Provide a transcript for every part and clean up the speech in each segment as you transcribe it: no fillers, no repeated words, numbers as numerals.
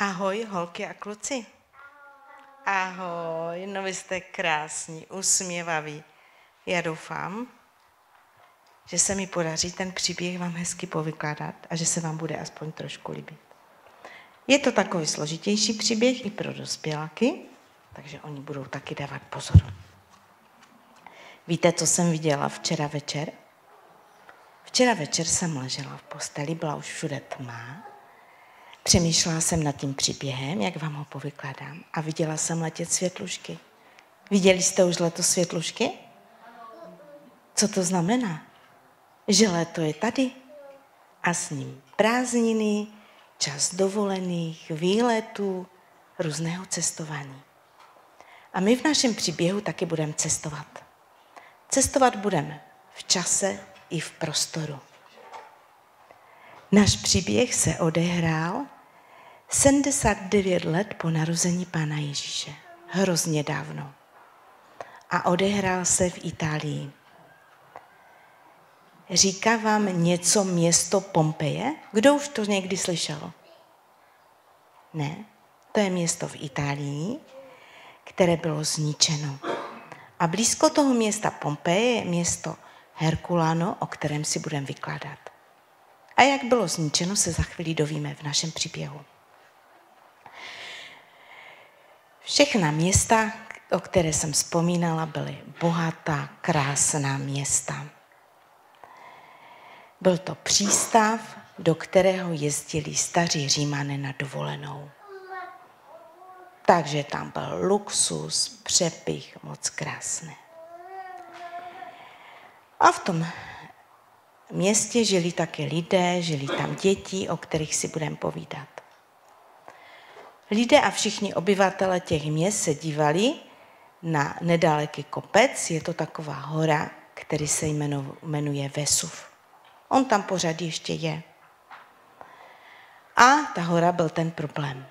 Ahoj, holky a kluci. Ahoj, no vy jste krásní, usměvaví. Já doufám, že se mi podaří ten příběh vám hezky povykládat a že se vám bude aspoň trošku líbit. Je to takový složitější příběh i pro dospěláky, takže oni budou taky dávat pozor. Víte, co jsem viděla včera večer? Včera večer jsem ležela v posteli, byla už všude tma. Přemýšlela jsem nad tím příběhem, jak vám ho povykládám, a viděla jsem letět světlušky. Viděli jste už letos světlušky? Co to znamená? Že léto je tady a s ním prázdniny, čas dovolených, výletů, různého cestování. A my v našem příběhu taky budeme cestovat. Cestovat budeme v čase i v prostoru. Náš příběh se odehrál 79 let po narození Pána Ježíše. Hrozně dávno. A odehrál se v Itálii. Říká vám něco město Pompeje? Kdo už to někdy slyšel? Ne, to je město v Itálii, které bylo zničeno. A blízko toho města Pompeje je město Herculano, o kterém si budeme vykládat. A jak bylo zničeno, se za chvíli dovíme v našem příběhu. Všechna města, o které jsem vzpomínala, byly bohatá, krásná města. Byl to přístav, do kterého jezdili staří Římané na dovolenou. Takže tam byl luxus, přepych, moc krásné. A v tom městě žili také lidé, žili tam děti, o kterých si budeme povídat. Lidé a všichni obyvatele těch měst se dívali na nedaleký kopec, je to taková hora, který se jmenuje Vesuv. On tam pořád ještě je. A ta hora byl ten problém.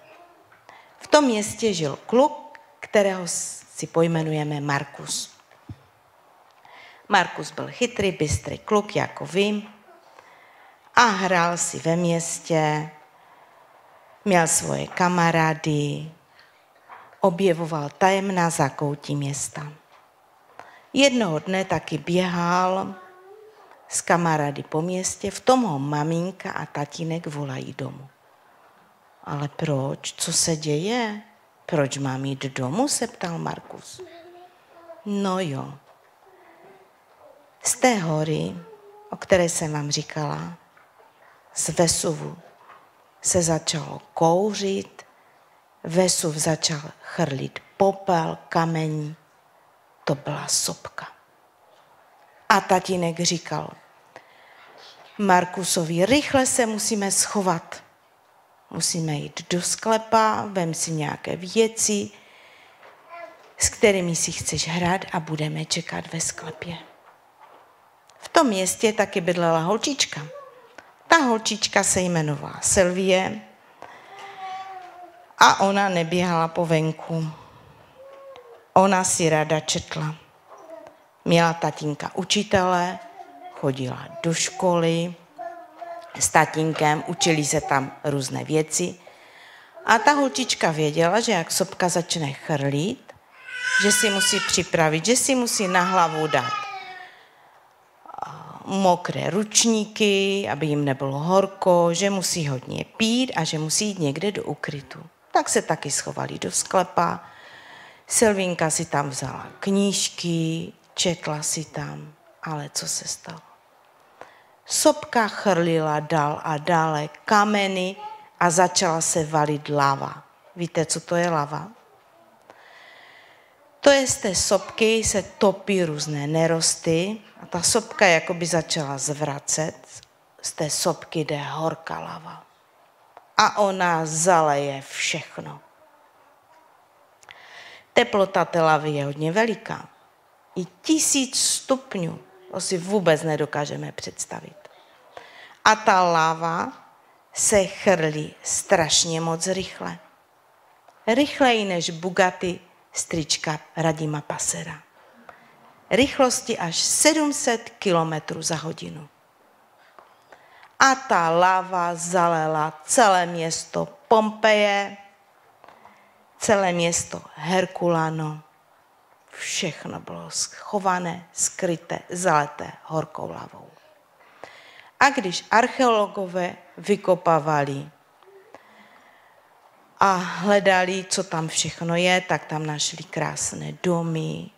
V tom městě žil kluk, kterého si pojmenujeme Markus. Markus byl chytrý, bystrý kluk jako vy a hrál si ve městě, měl svoje kamarády, objevoval tajemná zákoutí města. Jednoho dne taky běhal s kamarády po městě, v tom ho maminka a tatínek volají domů. Ale proč? Co se děje? Proč mám jít domů? Se ptal Markus. No jo. Z té hory, o které jsem vám říkala, z Vesuvu, se začalo kouřit, Vesuv začal chrlit popel, kamení. To byla sopka. A tatínek říkal Markusovi, rychle se musíme schovat. Musíme jít do sklepa, vem si nějaké věci, s kterými si chceš hrát a budeme čekat ve sklepě. V tom městě taky bydlela holčička. Ta holčička se jmenovala Sylvie a ona neběhala po venku. Ona si ráda četla. Měla tatínka učitele, chodila do školy s tatínkem, učili se tam různé věci. A ta holčička věděla, že jak sopka začne chrlit, že si musí připravit, že si musí na hlavu dát mokré ručníky, aby jim nebylo horko, že musí hodně pít a že musí jít někde do ukrytu. Tak se taky schovali do sklepa. Sylvínka si tam vzala knížky, četla si tam, ale co se stalo? Sopka chrlila dál a dále kameny a začala se valit lava. Víte, co to je lava? To je z té sopky se topí různé nerosty a ta sopka jakoby začala zvracet. Z té sopky jde horká lava. A ona zaleje všechno. Teplota té lavy je hodně veliká. I 1000 stupňů. To si vůbec nedokážeme představit. A ta láva se chrlí strašně moc rychle. Rychleji než Bugatti strička Radima Passera. Rychlosti až 700 km za hodinu. a ta láva zalela celé město Pompeje, celé město Herkulano. Všechno bylo schované, skryté, zaleté horkou lavou. A když archeologové vykopávali a hledali, co tam všechno je, tak tam našli krásné domy,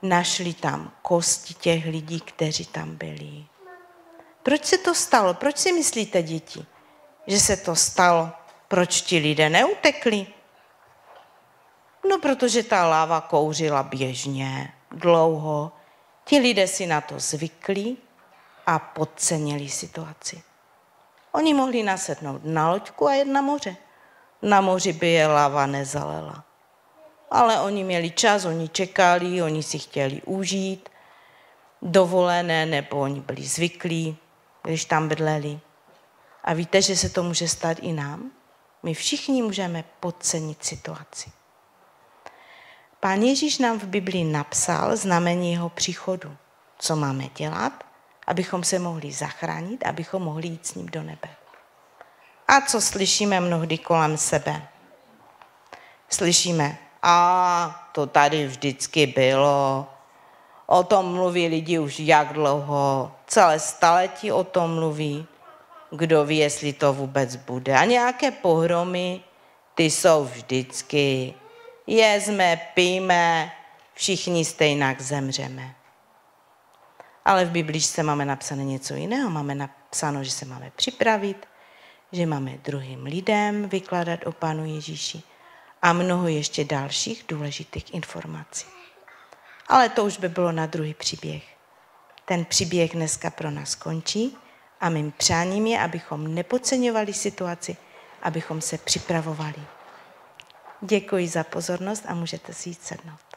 našli tam kosti těch lidí, kteří tam byli. Proč se to stalo? Proč si myslíte, děti, že se to stalo? Proč ti lidé neutekli? No, protože ta láva kouřila běžně, dlouho. Ti lidé si na to zvykli a podcenili situaci. Oni mohli nasednout na loďku a jet na moře. Na moři by je láva nezalela. Ale oni měli čas, oni čekali, oni si chtěli užít dovolené, nebo oni byli zvyklí, když tam bydleli. A víte, že se to může stát i nám? My všichni můžeme podcenit situaci. Pán Ježíš nám v Biblii napsal znamení jeho příchodu. Co máme dělat, abychom se mohli zachránit, abychom mohli jít s ním do nebe. A co slyšíme mnohdy kolem sebe? Slyšíme, a to tady vždycky bylo, o tom mluví lidi už jak dlouho, celé staletí o tom mluví, kdo ví, jestli to vůbec bude. A nějaké pohromy, ty jsou vždycky, jezme, pijme, všichni stejnak zemřeme. Ale v Bibličce máme napsané něco jiného, máme napsáno, že se máme připravit, že máme druhým lidem vykládat o Pánu Ježíši a mnoho ještě dalších důležitých informací. Ale to už by bylo na druhý příběh. Ten příběh dneska pro nás končí a mým přáním je, abychom nepodceňovali situaci, abychom se připravovali. Děkuji za pozornost a můžete si jít sednout.